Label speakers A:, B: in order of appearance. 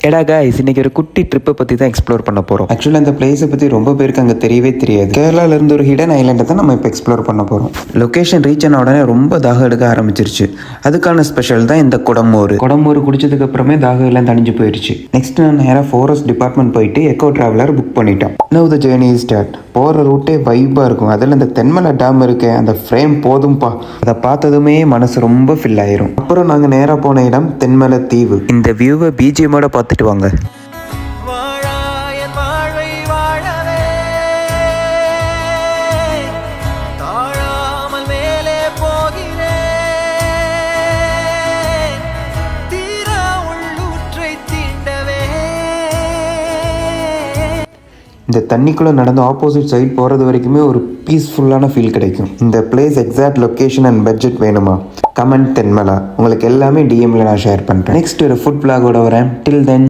A: எடா guys, இன்னைக்கு ஒரு குட்டி ட்ரிப்பை பற்றி தான் எக்ஸ்ப்ளோர் பண்ண போகிறோம்.
B: ஆக்சுவலாக இந்த பிளேஸை பற்றி ரொம்ப பேருக்கு அங்கே தெரியவே தெரியாது. கேரளால இருந்து ஒரு ஹிடன் ஐலாண்டை தான் நம்ம இப்போ எக்ஸ்ப்ளோர் பண்ண போகிறோம். லொக்கேஷன் ரீச் ஆன உடனே ரொம்ப தாகம் எடுக்க ஆரம்பிச்சிருச்சு. அதுக்கான ஸ்பெஷல் தான் இந்த குடமோர். குடமோர் குடிச்சதுக்கு அப்புறமே தாகம் எல்லாம் தணிஞ்சு போயிடுச்சு. நெக்ஸ்ட் நான் நேராக ஃபாரஸ்ட் டிபார்ட்மெண்ட் போயிட்டு எக்கோ டிராவலர் புக் பண்ணிட்டோம். Now the journey is start. போகிற ரூட்டே வைப்பாக இருக்கும். அதில் இந்த தென்மலை டேம் இருக்கு, அந்த ஃப்ரேம் போதும்பா. அதை பார்த்ததுமே மனசு ரொம்ப ஃபில் ஆயிரும். அப்புறம் நாங்கள் நேராக போன இடம் தென்மலை தீவு.
A: இந்த வியூவை பிஜிஎம்மோட பார்த்துட்டு வாங்க.
B: இந்த தண்ணிக்குள்ளே நடந்து ஆப்போசிட் சைட் போகிறது வரைக்குமே ஒரு பீஸ்ஃபுல்லான ஃபீல் கிடைக்கும். இந்த place exact location and budget வேணுமா? கமெண்ட் தென்மலா. உங்களுக்கு எல்லாமே டிஎம்ல நான் ஷேர் பண்ணுறேன். நெக்ஸ்ட் ஒரு ஃபுட் பிளாகோட வரேன். டில் தென்